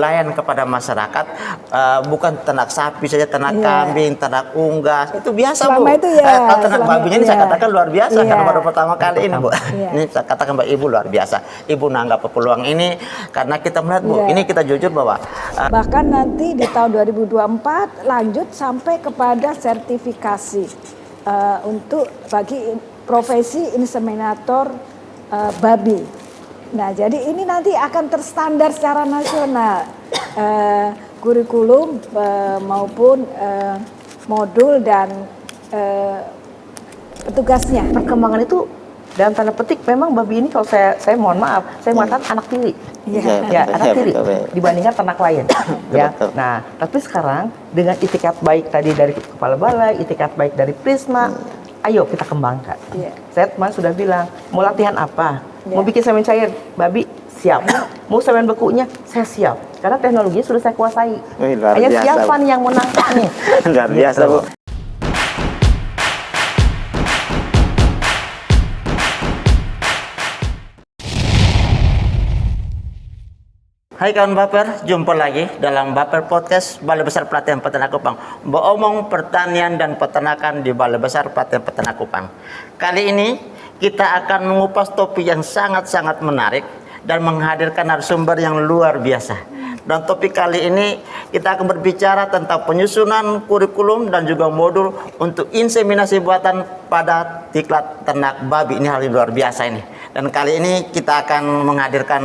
pelayan kepada masyarakat, bukan ternak sapi saja, ternak kambing, ternak unggas, itu biasa selama Bu. Itu ya, Kalau ternak babinya ini saya katakan luar biasa, karena baru pertama kali ini Bu. Ini saya katakan Mbak Ibu luar biasa. Ibu nanggap peluang ini karena kita melihat Bu, ini kita jujur bahwa bahkan nanti di tahun 2024 lanjut sampai kepada sertifikasi untuk bagi profesi inseminator babi. Nah, jadi ini nanti akan terstandar secara nasional, kurikulum maupun modul dan petugasnya. Perkembangan itu dalam tanda petik memang babi ini kalau saya mohon maaf, saya mengatakan anak tiri. Ya, anak tiri dibandingkan ternak lain. Ya. Nah, tapi sekarang dengan itikat baik tadi dari Kepala Balai, itikat baik dari Prisma, ayo kita kembangkan. Saya kemarin sudah bilang, mau latihan apa? Mau bikin semen cair, babi siap. Mau semen bekunya, saya siap. Karena teknologinya sudah saya kuasai. Hanya siapa nih yang menang nih? Luar biasa Bu. Hai kawan Baper, jumpa lagi dalam Baper Podcast Balai Besar Pelatihan Peternak Kupang. Beromong pertanian dan peternakan di Balai Besar Pelatihan Peternak Kupang. Kali ini kita akan mengupas topik yang sangat-sangat menarik dan menghadirkan narasumber yang luar biasa. Dan topik kali ini kita akan berbicara tentang penyusunan kurikulum dan juga modul untuk inseminasi buatan pada diklat ternak babi. Ini hal yang luar biasa ini. Dan kali ini kita akan menghadirkan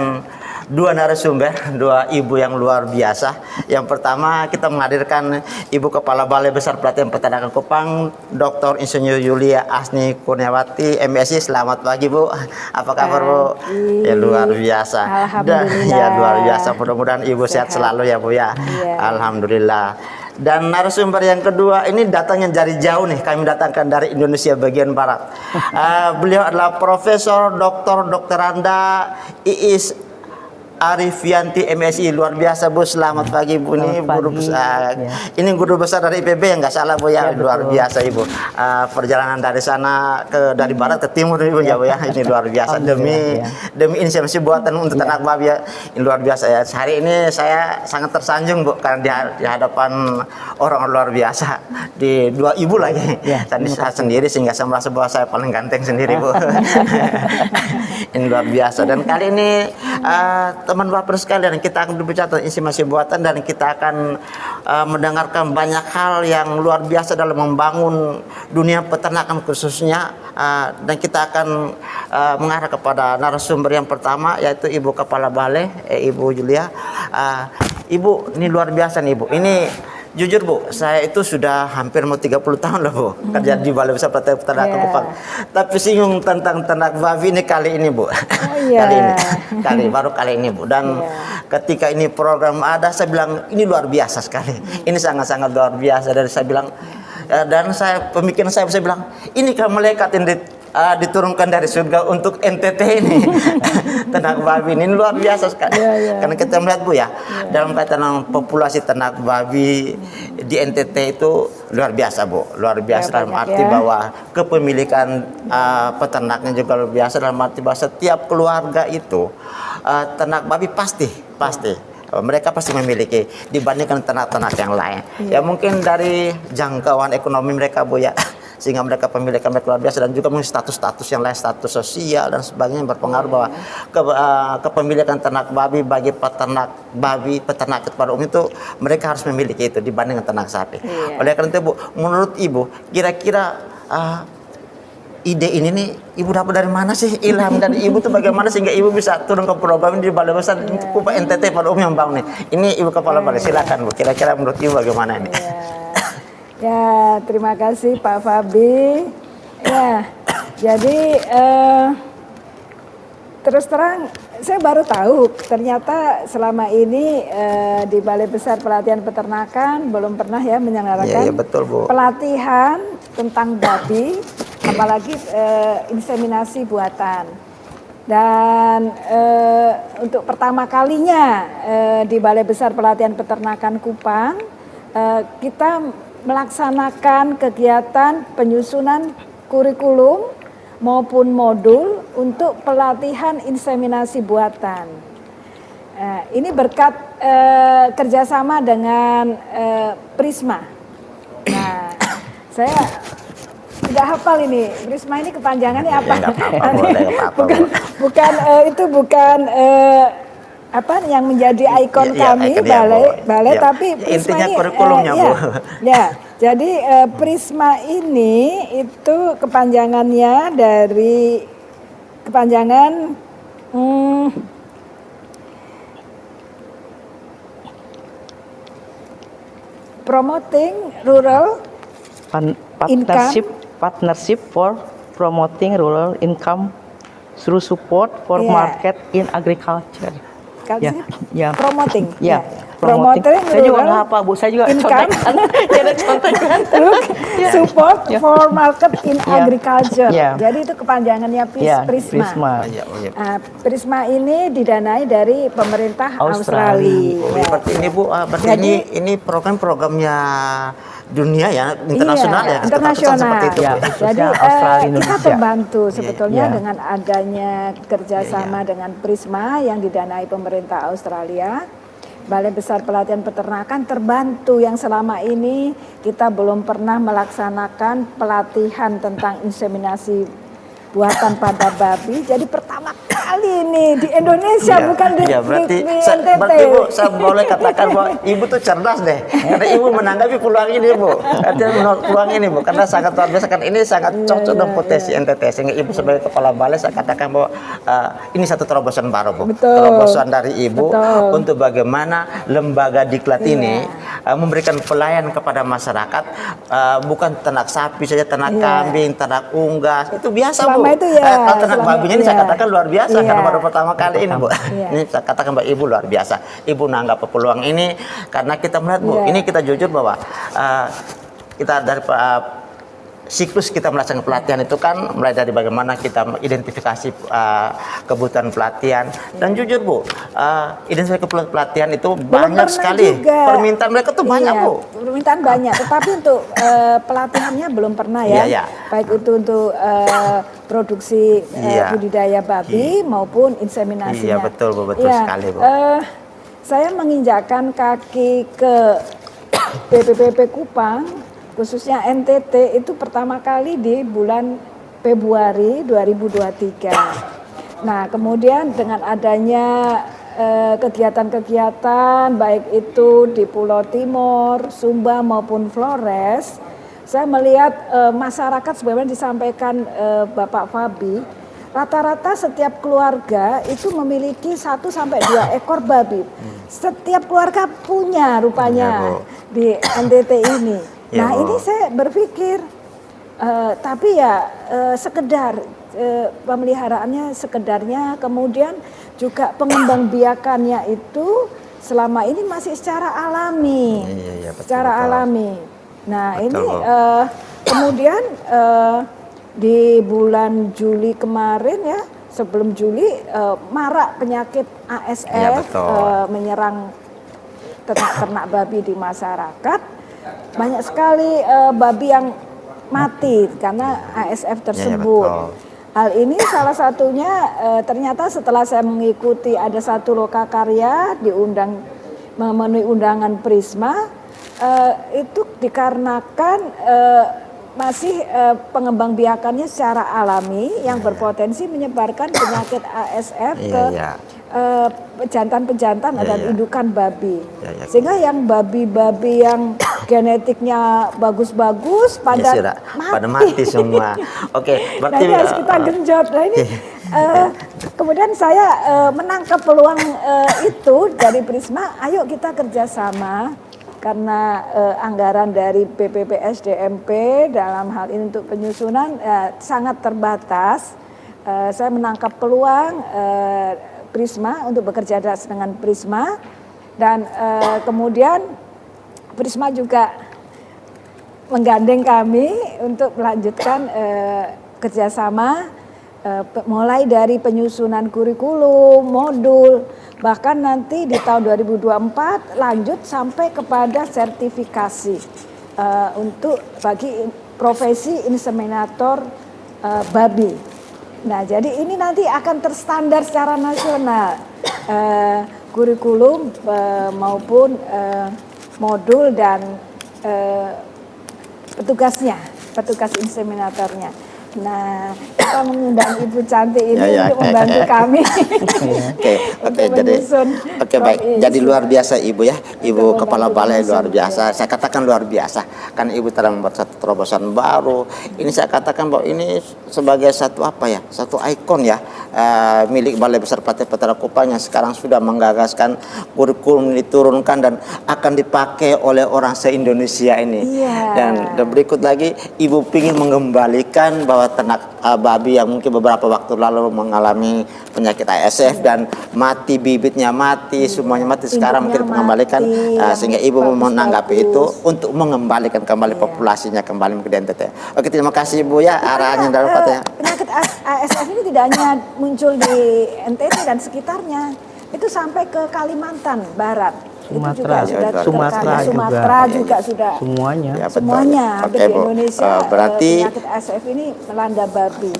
dua narasumber, dua ibu yang luar biasa. Yang pertama kita menghadirkan Ibu Kepala Balai Besar Pelatihan Peternakan Kupang, Dr. Insinyur Yulia Asni Kurniawati, MSc. Selamat pagi Bu. Apa kabar Bu? Ya luar biasa. Alhamdulillah. Ya luar biasa. Mudah-mudahan Ibu sehat selalu ya Bu ya. Alhamdulillah. Dan narasumber yang kedua ini datangnya dari jauh nih, kami datangkan dari Indonesia bagian barat. Beliau adalah Profesor Dr. Anda Iis Arifianti MSI. Luar biasa Bu, selamat pagi Bu. Ini guru besar, ini guru besar dari IPB ya, nggak salah Bu ya. Luar biasa Ibu. Perjalanan dari sana dari barat ke timur Ibu ya Bu ya. Ini luar biasa demi inisiasi buatan untuk ternak babi ya. Ini luar biasa ya. Hari ini saya sangat tersanjung Bu karena di hadapan orang luar biasa, di dua ibu lagi. Saya sendiri sehingga saya merasa bahwa saya paling ganteng sendiri Bu. Ini luar biasa. Dan kali ini teman Bapak sekalian, kita akan berbicara tentang inseminasi buatan dan kita akan mendengarkan banyak hal yang luar biasa dalam membangun dunia peternakan khususnya, dan kita akan mengarah kepada narasumber yang pertama yaitu Ibu Kepala Balai, Ibu Yulia. Ibu, ini luar biasa nih Ibu. Ini jujur Bu, saya itu sudah hampir mau 30 tahun loh Bu kerja di Balai Besar Pelatihan Peternakan Kupang. Tapi singgung tentang ternak babi ini kali ini Bu. Baru kali ini Bu. Dan ketika ini program ada, saya bilang ini luar biasa sekali. Ini sangat-sangat luar biasa. Dan saya bilang, dan saya pemikiran saya bilang, ini kan malaikat yang diturunkan dari surga untuk NTT ini. Ternak babi ini luar biasa sekali. Karena kita melihat Bu ya, dalam kaitan populasi ternak babi di NTT itu luar biasa Bu. Luar biasa dalam arti bahwa kepemilikan peternaknya juga luar biasa, dalam arti bahwa setiap keluarga itu ternak babi pasti mereka pasti memiliki dibandingkan ternak-ternak yang lain. Ya mungkin dari jangkauan ekonomi mereka Bu ya, sehingga mereka pemilikan mereka luar biasa, dan juga mungkin status-status yang lain, status sosial dan sebagainya berpengaruh bahwa kepemilikan ternak babi bagi peternak pada umum itu mereka harus memiliki itu dibandingkan ternak sapi. Oleh karena itu Bu, menurut Ibu kira-kira ide ini nih Ibu dapat dari mana sih, ilham dari Ibu tuh bagaimana sehingga Ibu bisa turun ke program ini di Balai Besar Kupang NTT pada umum yang bangun nih. Ini Ibu Kepala Balai, silakan Bu, kira-kira menurut Ibu bagaimana ini? Ya, terima kasih Pak Fabi. Ya, jadi terus terang saya baru tahu ternyata selama ini di Balai Besar Pelatihan Peternakan belum pernah ya menyelenggarakan betul, Bu. Pelatihan tentang babi, apalagi inseminasi buatan. Dan untuk pertama kalinya di Balai Besar Pelatihan Peternakan Kupang kita melaksanakan kegiatan penyusunan kurikulum maupun modul untuk pelatihan inseminasi buatan. Ini berkat kerjasama dengan Prisma. Nah, saya tidak hafal ini. Prisma ini kepanjangannya apa? Ya, nggak apa-apa, boleh, nggak apa-apa, bukan itu bukan apa yang menjadi ikon Ya, kami ikonnya, Bu. balai, Ya, tapi Prisma intinya ini kurikulumnya, Bu. ya. Jadi Prisma ini itu kepanjangannya dari kepanjangan promoting rural Partnership for promoting rural income through support for Yeah. market in agriculture. Ya. promoting. Ya, Promoting Saya juga rural nggak apa, Bu. Saya juga income. contekan. Jadi contekan. Support Ya. for market in Ya. agriculture. Ya. Jadi itu kepanjangannya Ya, Prisma. Prisma. Ya, oh, ya. Prisma ini didanai dari pemerintah Australia. Oh, Australia. berarti ini Bu, berarti Jadi- ini programnya dunia ya, internasional Iya, ya, internasional. seperti itu. Ya. Bu. Jadi Khususnya Australia, kita Indonesia. terbantu sebetulnya Iya. dengan adanya kerjasama Iya. dengan Prisma yang didanai pemerintah Australia. Balai Besar Pelatihan Peternakan terbantu yang selama ini kita belum pernah melaksanakan pelatihan tentang inseminasi buatan pada babi. Jadi pertama kali ini di Indonesia, Iya, bukan di, iya, berarti, di sa- NTT. berarti Bu, saya boleh katakan bahwa Ibu tuh cerdas deh, karena Ibu menanggapi peluang ini Bu, artinya menolak peluang ini Bu, karena sangat luar biasa kan, ini sangat cocok dengan potensi NTT, sehingga Ibu sebagai kepala balai saya katakan bahwa ini satu terobosan baru Bu, Betul. terobosan dari Ibu Betul. untuk bagaimana lembaga diklat Iya. ini memberikan pelayanan kepada masyarakat, bukan ternak sapi saja, ternak Iya. kambing, ternak unggas, itu biasa Selama Bu. itu ya, Kalau ternak selama- babinya ini saya iya. katakan luar biasa, Iya. karena baru pertama kali ini Bu. Iya. Ini saya katakan Mbak Ibu luar biasa. Ibu nanggap peluang ini karena kita melihat Bu, Iya. ini kita jujur bahwa kita dari siklus kita melaksanakan pelatihan itu kan mulai dari bagaimana kita mengidentifikasi kebutuhan pelatihan dan jujur Bu, identifikasi kebutuhan pelatihan itu Belum banyak pernah sekali. juga. Permintaan mereka tuh banyak Iya, Bu. permintaan banyak, tetapi untuk pelatihannya belum pernah ya. Iya, iya. Baik itu untuk produksi Iya. budidaya babi maupun inseminasinya. Iya, betul, Bu, betul Iya, sekali, Bu. Saya menginjakkan kaki ke BPPP Kupang, khususnya NTT itu pertama kali di bulan Februari 2023. Nah, kemudian dengan adanya kegiatan-kegiatan baik itu di Pulau Timur, Sumba maupun Flores, saya melihat masyarakat sebagaimana disampaikan Bapak Fabi, rata-rata setiap keluarga itu memiliki 1 sampai 2 ekor babi. Setiap keluarga punya rupanya Iya, Bu. di NTT ini. Iya, Nah, Bu. ini saya berpikir tapi ya sekedar pemeliharaannya sekedarnya, kemudian juga pengembangbiakannya itu selama ini masih secara alami, Iya, betul, secara betul. alami. Nah, Betul, ini Bu. kemudian di bulan Juli kemarin ya, sebelum Juli marak penyakit ASF Iya, betul. menyerang ternak-ternak babi di masyarakat. Banyak sekali babi yang mati karena ASF tersebut. betul. Hal ini salah satunya ternyata setelah saya mengikuti ada satu lokakarya diundang memenuhi undangan Prisma, itu dikarenakan masih pengembangbiakannya secara alami yang berpotensi menyebarkan penyakit ASF ke Iya. pejantan-pejantan dan Iya. indukan babi. Iya. Sehingga yang babi-babi yang genetiknya bagus-bagus pada Ya, sudah, pada mati semua. Oke, Nah, berarti ini harus kita genjot. Nah, ini kemudian saya menangkap peluang itu dari Prisma. Ayo kita kerjasama karena anggaran dari BPPSDMP dalam hal ini untuk penyusunan sangat terbatas. Saya menangkap peluang Prisma untuk bekerja dengan Prisma dan kemudian Prisma juga menggandeng kami untuk melanjutkan kerjasama mulai dari penyusunan kurikulum, modul, bahkan nanti di tahun 2024 lanjut sampai kepada sertifikasi untuk bagi profesi inseminator babi. Nah, jadi ini nanti akan terstandar secara nasional. kurikulum maupun modul dan petugas inseminatornya. Nah, kita mengundang Ibu Cantik ini untuk membantu kami. Oke, baik. Jadi luar biasa Ibu ya, Ibu Kepala Balai luar biasa. Saya katakan luar biasa, kan Ibu telah membuat satu terobosan baru. Ini saya katakan bahwa ini sebagai satu satu ikon ya, milik Balai Besar Pelatihan Peternak Kupang yang sekarang sudah menggagaskan kurikulum diturunkan dan akan dipakai oleh orang se-Indonesia ini. Dan berikut lagi Ibu ingin mengembalikan bahwa ternak babi yang mungkin beberapa waktu lalu mengalami penyakit ASF dan mati, bibitnya mati, semuanya mati, sekarang mungkin mengembalikan, sehingga Ibu menanggapi itu untuk mengembalikan kembali populasinya kembali ke NTT. Oke, terima kasih Ibu ya, arahannya dalam katanya. Penyakit ASF ini tidak hanya muncul di NTT dan sekitarnya, itu sampai ke Kalimantan Barat. Sumatera juga sudah semuanya. Hampir di Indonesia. Berarti penyakit ASF ini melanda babi.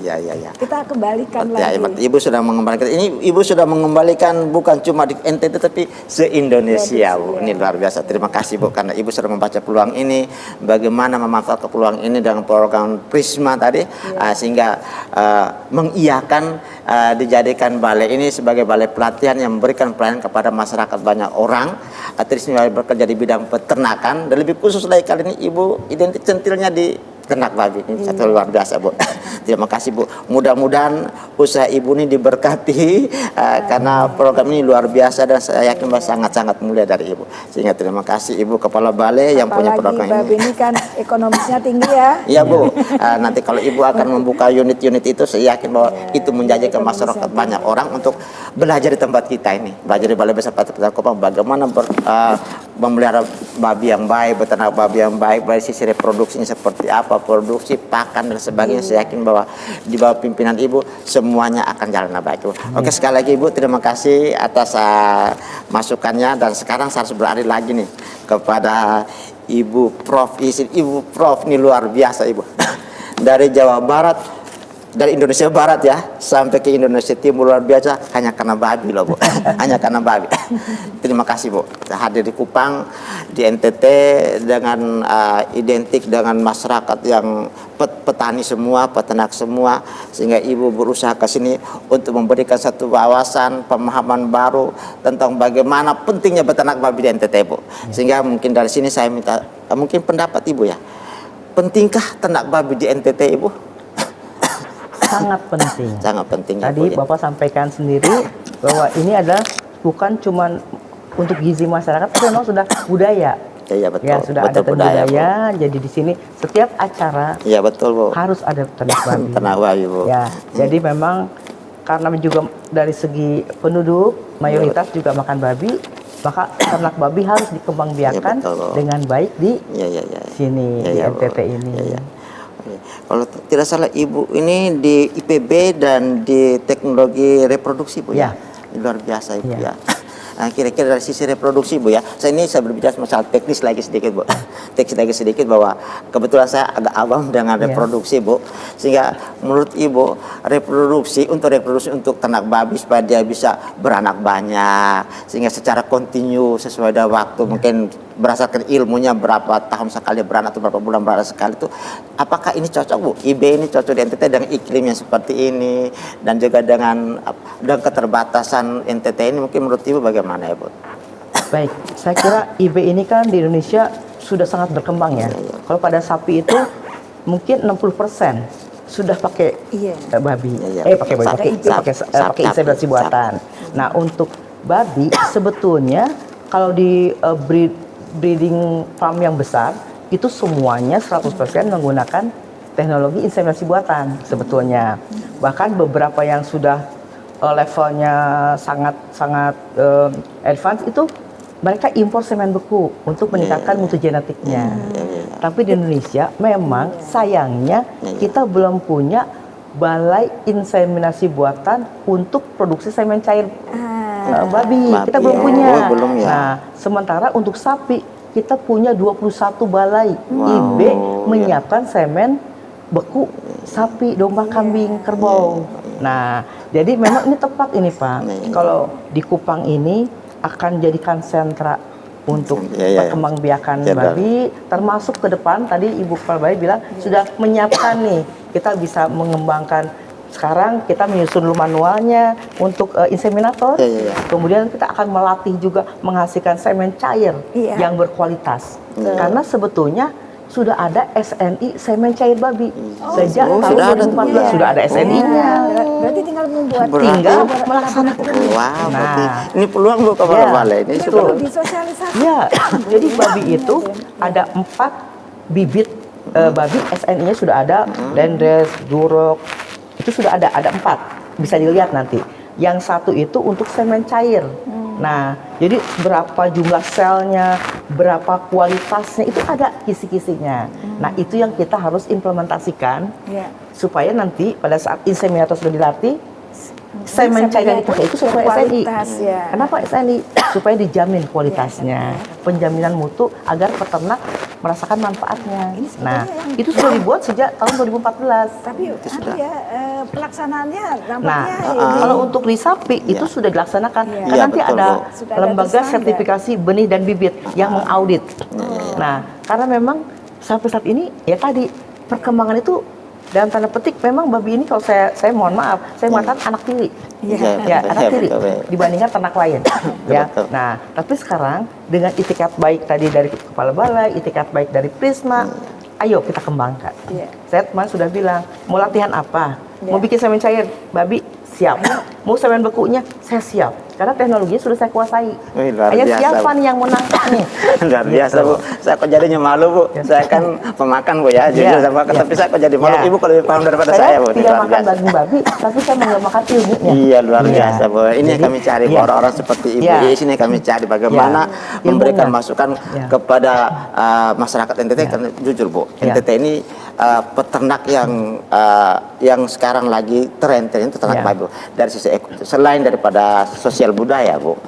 Kita kembalikan lagi. Ibu sudah mengembalikan ini. Ibu sudah mengembalikan bukan cuma di NTT tapi se-Indonesia, Bu. Ini luar biasa. Terima kasih Bu karena Ibu sudah membaca peluang ini. Bagaimana memanfaatkan peluang ini dengan program Prisma tadi sehingga mengiyakan dijadikan balai ini sebagai balai pelatihan yang memberikan pelayanan kepada masyarakat banyak orang. Artis bekerja di bidang peternakan dan lebih khusus lagi kali ini Ibu identik centilnya di ternak babi. Ini satu luar biasa Bu. Terima kasih Bu. Mudah-mudahan usaha Ibu ini diberkati karena program ini luar biasa dan saya yakin bahwa sangat-sangat mulia dari Ibu. Sehingga terima kasih Ibu Kepala Balai yang punya program ini. Babi ini kan ekonomisnya tinggi ya. Iya Bu. Nanti kalau Ibu akan membuka unit-unit itu saya yakin bahwa itu menjanjikan masyarakat banyak orang untuk belajar di tempat kita ini. Belajar di Balai Besar Pelatihan Peternak Kupang bagaimana memelihara babi yang baik, beternak babi yang baik, dari sisi reproduksinya seperti apa, produksi, pakan dan sebagainya. Saya yakin bahwa di bawah pimpinan Ibu semuanya akan jalan baik. Oke, sekali lagi Ibu terima kasih atas masukannya dan sekarang saya harus beralih lagi nih kepada Ibu Prof. Ibu Prof ini luar biasa Ibu. Dari Jawa Barat, dari Indonesia Barat ya sampai ke Indonesia Timur luar biasa hanya karena babi loh Bu. Hanya karena babi. Terima kasih Bu hadir di Kupang, di NTT dengan identik dengan masyarakat yang petani semua, peternak semua, sehingga Ibu berusaha ke sini untuk memberikan satu wawasan pemahaman baru tentang bagaimana pentingnya beternak babi di NTT Bu. Sehingga mungkin dari sini saya minta mungkin pendapat Ibu ya, pentingkah ternak babi di NTT Ibu? Sangat penting. Sangat penting. Tadi Bapak sampaikan sendiri bahwa ini adalah bukan cuma untuk gizi masyarakat, tapi memang sudah budaya. Iya betul. Ya sudah betul, ada budaya. Jadi di sini setiap acara betul Bu. harus ada ternak babi. Ternak babi Bu. Ya, jadi memang karena juga dari segi penduduk mayoritas juga makan babi, maka ternak babi harus dikembangbiakan dengan baik di sini di NTT ini. Kalau tidak salah Ibu ini di IPB dan di teknologi reproduksi Bu ya. Luar biasa Ibu ya. Nah, kira-kira dari sisi reproduksi Bu ya. Saya berbicara masalah teknis lagi sedikit Bu. Teknis lagi sedikit bahwa kebetulan saya agak awam dengan reproduksi Bu. Sehingga menurut Ibu reproduksi untuk ternak babi supaya dia bisa beranak banyak sehingga secara kontinu sesuai dengan waktu mungkin berdasarkan ilmunya berapa tahun sekali beranak atau berapa bulan beranak sekali itu, apakah ini cocok Bu? IB ini cocok di NTT dengan iklim yang seperti ini dan juga dengan keterbatasan NTT ini, mungkin menurut Ibu bagaimana ya Bu? Baik, saya kira IB ini kan di Indonesia sudah sangat berkembang ya. Kalau pada sapi itu mungkin 60% sudah pakai babi, pakai inseminasi buatan. Nah untuk babi sebetulnya kalau di breeding farm yang besar itu semuanya 100% menggunakan teknologi inseminasi buatan sebetulnya. Bahkan beberapa yang sudah levelnya sangat advance itu mereka impor semen beku untuk meningkatkan mutu genetiknya. Tapi di Indonesia memang sayangnya kita belum punya balai inseminasi buatan untuk produksi semen cair babi. Kita belum punya. Nah, sementara untuk sapi kita punya 21 balai IB menyiapkan semen beku sapi, domba, kambing, kerbau. Nah, jadi memang ini tepat ini Pak. Kalau di Kupang ini akan jadikan sentra untuk perkembangbiakan Ya, babi, termasuk ke depan tadi Ibu Kepala Balai bilang sudah menyiapkan nih, kita bisa mengembangkan. Sekarang kita menyusun dulu manualnya untuk inseminator, kemudian kita akan melatih juga menghasilkan semen cair yang berkualitas. Karena sebetulnya sudah ada SNI semen cair babi sejak tahun 2014 sudah ada SNI-nya. Berarti tinggal membuat, Tinggal melaksanakan. Wow, berarti Nah, ini peluang Bu Kepala Balai ini itu sudah perlu disosialisasi. ya, jadi babi itu ada 4 bibit babi SNI-nya sudah ada, Landes, Durok, itu sudah ada 4, bisa dilihat nanti. Yang satu itu untuk semen cair. Nah, jadi berapa jumlah selnya, berapa kualitasnya itu ada kisi-kisinya. Nah, itu yang kita harus implementasikan supaya nanti pada saat inseminator sudah dilatih, semen cair yang dipakai itu sesuai SNI. Kenapa SNI? Supaya dijamin kualitasnya, penjaminan mutu agar peternak merasakan manfaatnya. Nah, itu sudah dibuat sejak tahun 2014. Tapi pelaksanaannya Nah, nampaknya kalau untuk risapi itu sudah dilaksanakan. Kan Iya, nanti betul, ada Bu. Sudah ada lembaga standar. sertifikasi benih dan bibit yang mengaudit. Nah, karena memang sampai saat ini ya tadi perkembangan itu dalam tanda petik memang babi ini kalau saya mohon maaf, saya mengatakan anak tiri. Ya, anak tiri dibandingkan ternak lain. Ya. Nah, tapi sekarang dengan itikat baik tadi dari Kepala Balai, itikat baik dari Prisma, ayo kita kembangkan. Saya kemarin sudah bilang, mau latihan apa? Mau bikin semen cair babi, siap. Mau semen bekunya, saya siap. Karena teknologinya sudah saya kuasai. Wih, luar Hanya biasa, siapa Bu. nih yang menangkap nih? Luar biasa Bu, saya kok jadinya malu Bu. Saya kan pemakan Bu ya, jujur sama tapi saya kok jadi malu. Ibu kalau lebih paham daripada saya Bu. Ini tidak luar makan biasa. daging babi, tapi saya mengemakan ilmunya. Iya luar biasa Bu. Ini yang kami cari Bu, orang-orang seperti Ibu Yes ini kami cari bagaimana memberikan masukan kepada masyarakat NTT. Karena jujur Bu, NTT ini peternak yang sekarang lagi tren itu ternak babi Bu. Dari sisi selain daripada sosial budaya Bu,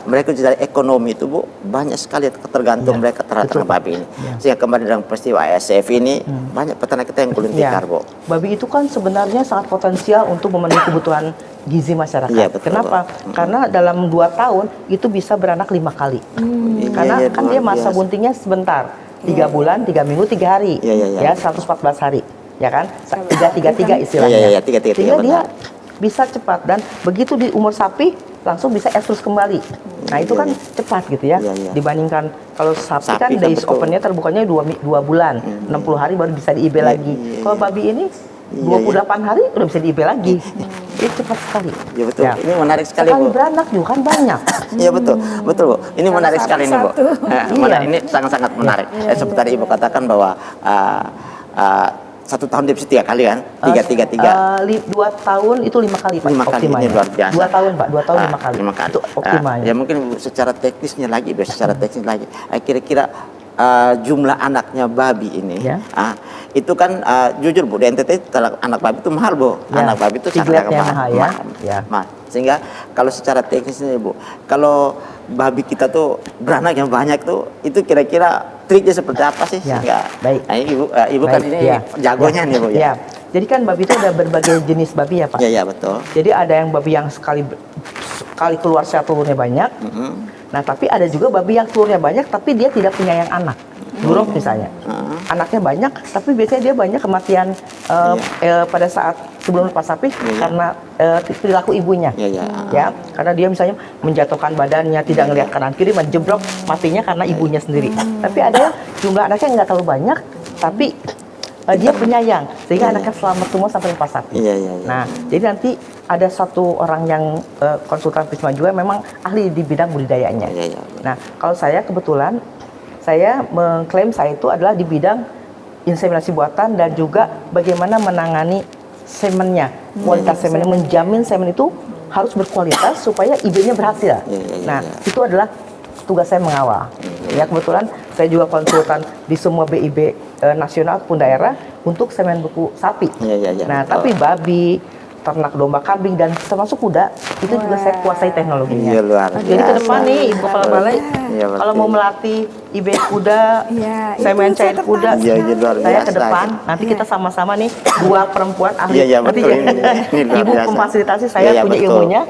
mereka juga dari ekonomi itu Bu banyak sekali tergantung mereka terhadap babi ini. Sehingga kemarin dalam peristiwa ASF ini banyak peternak kita yang gulung tikar Bu. Babi itu kan sebenarnya sangat potensial untuk memenuhi kebutuhan gizi masyarakat. Betul, kenapa? Karena dalam 2 tahun itu bisa beranak 5 kali. Karena kan dia masa buntingnya sebentar, 3 bulan, 3 minggu, 3 hari, ya 114 hari, ya kan? 333 istilahnya. Sehingga dia bisa cepat dan begitu di umur sapi langsung bisa estrus kembali. Nah itu kan cepat gitu ya. Dibandingkan kalau sapi kan days opennya terbukanya 2 bulan, 60 hari baru bisa di IB lagi. Kalau babi ini 28 hari udah bisa di IB lagi. Itu cepat sekali. Ya betul. Ini menarik sekali Bu. Sekali beranak juga kan banyak. Iya betul, betul Bu. Ini menarik sekali nih Bu. Ini sangat-sangat menarik. Seperti tadi Ibu katakan bahwa 1 tahun dia bisa 3 kali kan? 3. 2 tahun itu 5 kali Pak. 5 kali ini luar biasa. 2 tahun Pak, 2 tahun 5 kali. 5 kali. Itu optimalnya. Ya mungkin secara teknisnya lagi, secara teknis lagi. Kira-kira jumlah anaknya babi ini, itu kan jujur Bu, di NTT anak babi itu mahal Bu. Anak babi itu sangat mahal. Mahal. Sehingga kalau secara teknisnya Bu, kalau babi kita tuh beranak yang banyak tuh, itu kira-kira triknya seperti apa sih? Sehingga, nah, Ibu kan ini jagonya nih Bu ya. Jadi kan babi itu ada berbagai jenis babi ya Pak. Iya betul. Jadi ada yang babi yang sekali keluar telurnya banyak. Nah tapi ada juga babi yang telurnya banyak tapi dia tidak punya yang anak. Durok misalnya, anaknya banyak tapi biasanya dia banyak kematian pada saat sebelum lepas sapi karena perilaku ibunya. Ya, karena dia misalnya menjatuhkan badannya, tidak ngelihat kanan kiri, menjeblok, matinya karena ibunya sendiri. Tapi ada yang jumlah anaknya nggak terlalu banyak tapi dia penyayang sehingga anaknya selamat semua sampai lepas sapi. Nah, jadi nanti ada satu orang yang konsultan Prisma juga memang ahli di bidang budidayanya. Nah, kalau saya kebetulan saya mengklaim saya itu adalah di bidang inseminasi buatan dan juga bagaimana menangani semennya, kualitas semennya, menjamin semen itu harus berkualitas supaya IB-nya berhasil. Nah, itu adalah tugas saya mengawal. Ya kebetulan saya juga konsultan di semua BIB nasional ataupun daerah untuk semen beku sapi. Nah, tapi babi, ternak domba, kambing, dan termasuk kuda, itu juga saya kuasai teknologinya. Iya, luar Jadi ke depan nih Ibu Kepala Balai, Iya, kalau mau melatih IB kuda, Iya, saya itu main saya cair kuda, Iya, iya, luar saya ke biasa. depan, nanti kita sama-sama nih, dua perempuan ahli. Iya, iya, Nanti betul. ya, Ini luar Ibu biasa. memfasilitasi, saya Iya, iya, punya betul. ilmunya,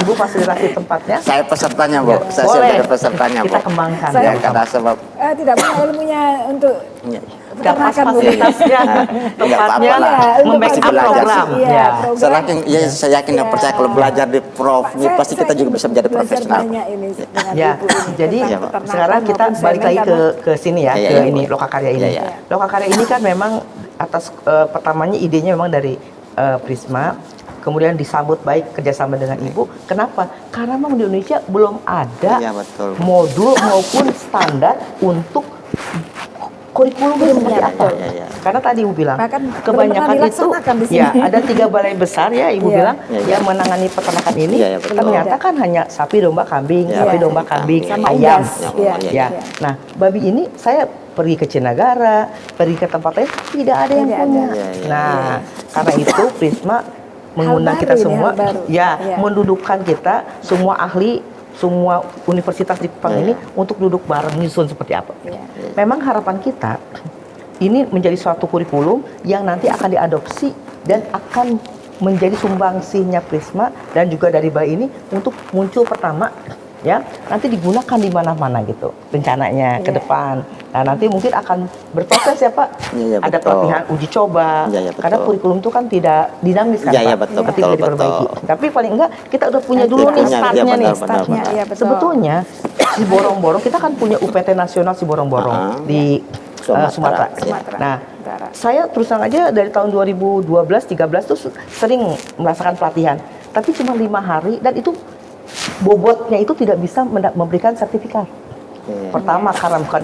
Ibu fasilitasi tempatnya. Saya pesertanya, Bu. Saya Boleh. sudah pesertanya, Bu. Kita kembangkan. Saya- Ya, karena sebab Tidak punya ilmunya untuk Iya. Gak pas peternakan, Bu. fasilitasnya, Nggak tempatnya, apa-apa lah. Iya, untuk membackup belajar program. sih. Iya, Ya. program. saya yakin dan percaya kalau belajar di Prof ini pasti kita juga bisa menjadi belajar profesional. banyak ini dengan Ya, Ibu ini, jadi tentang Iya, Pak. peternakan sekarang kita maupun balik lagi semen, ke sini ya, Iya, ke iya, ini Bu. Lokakarya ini. Iya, iya. Lokakarya ini kan memang atas pertamanya idenya memang dari Prisma, kemudian disambut baik kerjasama dengan Ibu. Kenapa? Karena memang di Indonesia belum ada Iya, betul. modul maupun standar untuk kurikulum seperti apa. Iya, iya. Karena tadi Ibu bilang, Bahkan belum kebanyakan pernah itu dilaksanakan di sini. ya ada 3 balai besar ya Ibu Iya. bilang Iya, iya. yang menangani peternakan ini. Iya, iya, betul. Ternyata kan hanya sapi, domba, kambing, Iya, sapi, iya. domba, kambing, Sama ayam. unggas. Iya, Iya, iya, Ya. iya. Nah, babi ini saya pergi ke Cinagara, pergi ke tempat lain, tidak ada yang Tidak punya. ada. Iya, iya, Nah, karena itu Prisma mengundang baru kita ini, semua, hal baru. ya, Iya. mendudukkan kita semua ahli, semua universitas di Kupang Iya, ini untuk duduk bareng nyusun seperti apa. Iya. Memang harapan kita ini menjadi suatu kurikulum yang nanti akan diadopsi dan akan menjadi sumbangsihnya Prisma dan juga dari bayi ini untuk muncul pertama ya, nanti digunakan di mana-mana gitu rencananya ke Iya. depan. Nah, nanti mungkin akan berproses ya Pak. Iya, iya, Ada betul. pelatihan uji coba. Iya, iya, betul. Karena kurikulum itu kan tidak dinamis kan Iya, Pak. iya, betul, Ketika betul, diperbaiki. betul. Tapi paling enggak kita udah punya Nanti dulu nih punya, startnya iya, nih. benar, Startnya, iya betul. Sebetulnya si Borong-Borong kita kan punya UPT nasional si Borong-Borong di Sumatera. Sumatera. Nah, Utara. saya terus terang aja dari tahun 2012-13 tuh sering merasakan pelatihan, tapi cuma 5 hari dan itu bobotnya itu tidak bisa memberikan sertifikat. Iya. Pertama karena bukan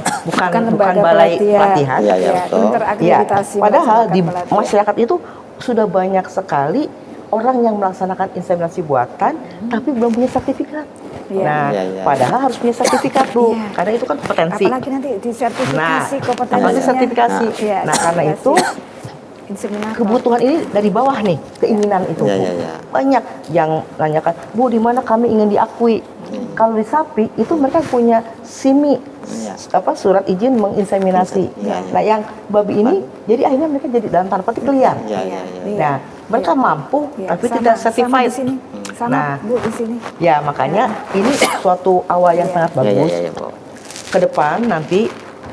lembaga balai pelatihan. Iya, iya, betul. Ya, Terakreditasi padahal di melaksanakan pelatihan. masyarakat itu sudah banyak sekali orang yang melaksanakan inseminasi buatan tapi belum punya sertifikat. Iya. Nah, Iya, iya. padahal harus punya sertifikat tuh, Iya. karena itu kan kompetensi. Apalagi nanti disertifikasi Nah, kompetensinya. apalagi sertifikasi. Iya, Nah, karena itu inseminator. kebutuhan ini dari bawah nih, keinginan itu. Iya, Bu. iya, iya. Banyak yang nanyakan, Bu, di mana kami ingin diakui? Kalau di sapi itu mereka punya SIMI, Iya. surat izin menginseminasi. Iya, iya. Nah, yang babi ini, jadi akhirnya mereka jadi dalam tanda petik liar. Iya, iya, iya. Nah, mereka mampu, Iya, tapi sama- tidak sama certified. di sini. Sama Nah. Bu di sini. Ya, makanya ini suatu awal yang Iya. sangat Iya, iya, bagus. iya, Bu. Ke depan nanti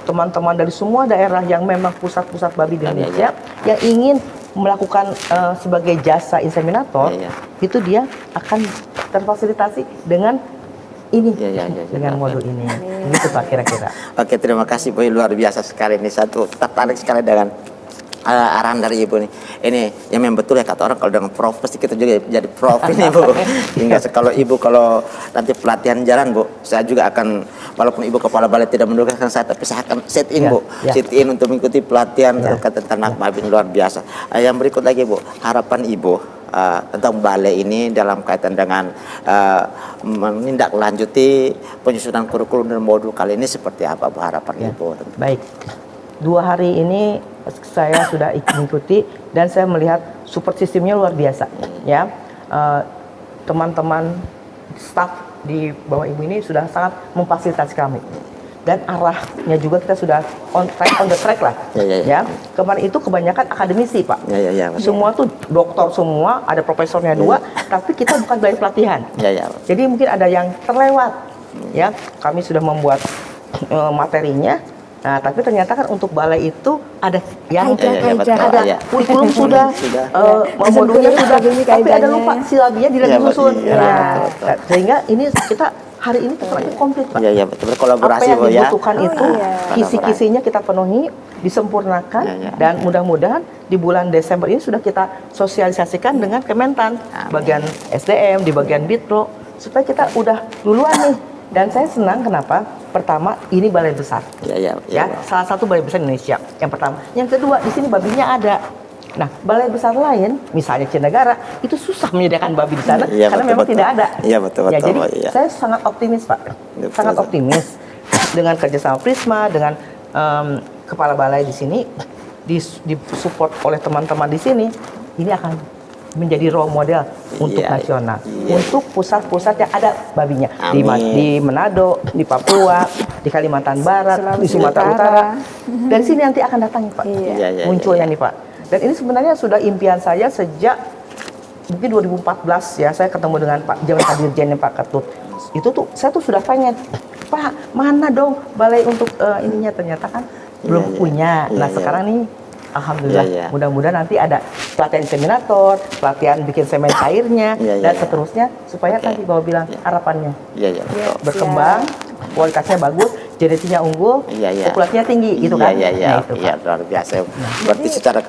teman-teman dari semua daerah yang memang pusat-pusat babi di Iya, Indonesia yang ingin melakukan sebagai jasa inseminator, Iya, iya. itu dia akan terfasilitasi dengan ini, Iya, iya, iya, dengan iya. modul ini. Gitu Pak kira-kira. Oke, terima kasih Bu, luar biasa sekali ini, satu tertarik sekali dengan arahan dari Ibu nih. Ini yang memang betul ya kata orang, kalau dengan prof pasti kita juga jadi prof ini Bu. Hingga kalau Ibu kalau nanti pelatihan jalan Bu, saya juga akan, walaupun Ibu kepala balai tidak menugaskan saya, tapi saya akan set in Ya, Bu, ya. set in untuk mengikuti pelatihan Ya. terkait ternak babi, luar biasa. Yang berikut lagi Bu, harapan Ibu tentang balai ini dalam kaitan dengan menindaklanjuti penyusunan kurikulum dan modul kali ini seperti apa Bu, harapan Ya. Ibu? Baik. 2 hari ini saya sudah mengikuti dan saya melihat support sistemnya luar biasa. Ya, teman-teman staff di bawah Ibu ini sudah sangat memfasilitasi kami. Dan arahnya juga kita sudah on the track lah. Ya, ya, ya. Kemarin itu kebanyakan akademisi Pak. Ya, ya, ya. Semua tuh doktor semua, ada profesornya 2, tapi kita bukan dari pelatihan. Ya, ya. Jadi mungkin ada yang terlewat, ya. Kami sudah membuat materinya. Nah, tapi ternyata kan untuk balai itu ada yang Kaidah, betul. ada Ya. kurikulum sudah, Sudah. modulnya sudah, Begini tapi ada kaidahnya. lupa silabinya tidak Ya, disusun. iya, Nah, betul, betul. sehingga ini kita hari ini ternyata komplit Pak. Ya, ya, betul. Apa Berkolaborasi yang Bu ya. dibutuhkan Oh, itu iya. kisi-kisinya kita penuhi, disempurnakan, Ya, ya. dan mudah-mudahan di bulan Desember ini sudah kita sosialisasikan dengan Kementan, bagian SDM, di bagian Bitpro, supaya kita udah duluan nih. Dan saya senang kenapa? Pertama, ini balai besar. Ya, ya, Ya, salah satu balai besar Indonesia. Yang pertama, yang kedua di sini babinya ada. Nah, balai besar lain, misalnya Cinegara, itu susah menyediakan babi di sana Iya, karena betul, memang betul. tidak ada. Iya, betul, Ya, betul, jadi Pak, iya. saya sangat optimis Pak, Betul, sangat betul. optimis dengan kerjasama Prisma, dengan kepala balai di sini, disupport oleh teman-teman di sini, ini akan menjadi role model untuk Iya, nasional, iya. untuk pusat-pusat yang ada babinya Amin. di Manado, di Papua, di Kalimantan Barat, di Sulawesi Sumatera Utara. Utara. Dari sini nanti akan datang, Pak. Iya. Iya, Munculnya iya. nih, Pak. Dan ini sebenarnya sudah impian saya sejak mungkin 2014 ya, saya ketemu dengan Pak Jalan Dirjennya Pak Ketut. Itu tuh saya tuh sudah pengen, Pak, mana dong balai untuk ininya, ternyata kan belum iya. punya. Iya, Nah, iya. sekarang nih alhamdulillah, Iya, iya. mudah-mudahan nanti ada pelatihan inseminator, pelatihan bikin semen cairnya, Iya, iya, dan iya. seterusnya supaya Oke. tadi Bapak bilang Iya. harapannya Iya, iya, betul. berkembang, kualitasnya bagus, genetinya unggul, Iya, iya. populasinya tinggi, gitu kan? Iya, iya, Nah, itu, iya, Pak. luar biasa. Berarti Jadi, secara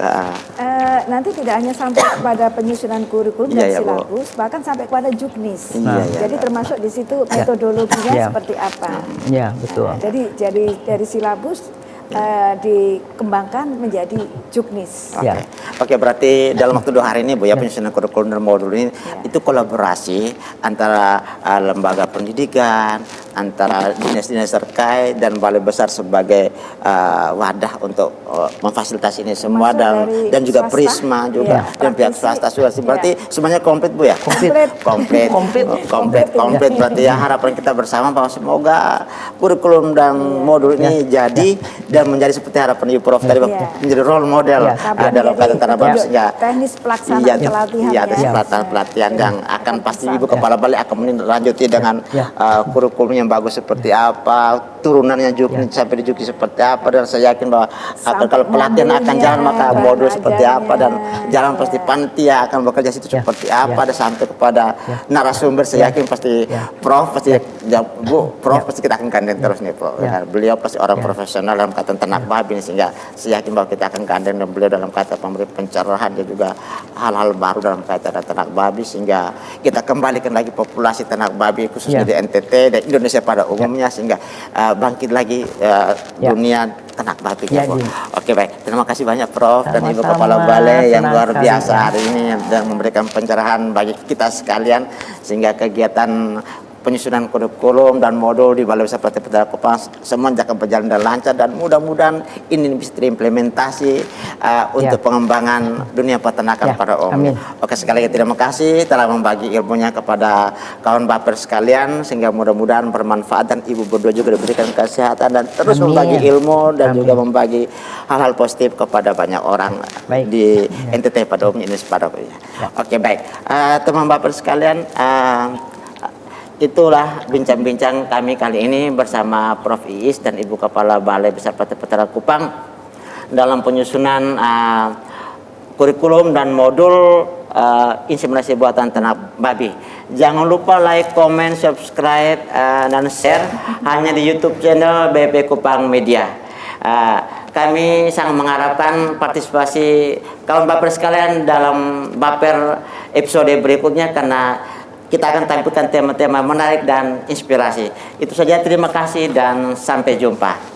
nanti tidak hanya sampai kepada penyusunan kurikulum Iya, dan iya, Bu. silabus, bahkan sampai kepada juknis. Iya, iya. Jadi termasuk di situ metodologinya Iya. seperti apa. Iya, betul. Jadi dari silabus dikembangkan menjadi juknis. Oke, Ya. Oke, berarti dalam waktu 2 hari ini Bu ya, penyusunan kurikulum dan modul ini itu kolaborasi antara lembaga pendidikan, antara dinas-dinas terkait dan balai besar sebagai wadah untuk memfasilitasi ini semua, Termasuk dari dan juga swasta. Prisma juga Iya, dan pihak praktisi. swasta juga. Berarti semuanya komplit Bu ya? Komplit. Komplit. Komplit. Komplit. Berarti ya harapan kita bersama bahwa semoga kurikulum dan modul ini jadi dan menjadi seperti harapan Ibu Prof tadi, Iya. menjadi role model Iya. dalam kata Tanah Babi, sehingga teknis pelaksanaan iya, pelatihan iya, ya. tes pelatihan yang akan pasti Ibu Kepala Balai akan melanjuti dengan Ya. kurikulum yang bagus seperti apa, turunannya juknis sampai di juknis seperti apa, dan saya yakin bahwa Sampai kalau pelatihan akan modulnya, jalan maka bahan modul seperti apa, dan ajarnya. jalan Iya. pasti panitia akan bekerja situ Ya. seperti apa, Ya. dan sampai kepada narasumber saya yakin pasti Ya. Prof pasti Bu Prof pasti kita akan gandeng terus nih Prof. Ya. Beliau pasti orang profesional dalam kata ternak babi, sehingga saya yakin bahwa kita akan gandeng dan beliau dalam kata pemberi pencerahan dan juga hal-hal baru dalam kaitan ternak babi, sehingga kita kembalikan lagi populasi ternak babi khususnya Ya. di NTT dan Indonesia pada umumnya, sehingga bangkit lagi dunia ternak babi. Ya, Prof. Din. Oke, baik, terima kasih banyak Prof dan Ibu Sama-sama. Kepala Balai yang Senang luar sekali, biasa ya. hari ini dan memberikan pencerahan bagi kita sekalian, sehingga kegiatan penyusunan kurikulum dan modul di Balai Besar Pelatihan Petara Kupang semuanya akan berjalan dengan lancar, dan mudah-mudahan ini bisa terimplementasi untuk pengembangan dunia peternakan Ya, pada umumnya. amin. Oke, sekali lagi terima kasih telah membagi ilmunya kepada kawan baper sekalian, sehingga mudah-mudahan bermanfaat dan Ibu berdua juga diberikan kesehatan dan terus Amin. membagi ilmu dan Amin. juga membagi hal-hal positif kepada banyak orang Baik. di NTT pada umumnya, ini pada umumnya. Oke, baik. Teman baper sekalian, itulah bincang-bincang kami kali ini bersama Prof. Iis dan Ibu Kepala Balai Besar Pelatihan Petara Kupang dalam penyusunan kurikulum dan modul inseminasi buatan ternak babi. Jangan lupa like, comment, subscribe, dan share hanya di YouTube channel BP Kupang Media. Kami sangat mengharapkan partisipasi kawan baper sekalian dalam baper episode berikutnya, karena kita akan tampilkan tema-tema menarik dan inspirasi. Itu saja, terima kasih dan sampai jumpa.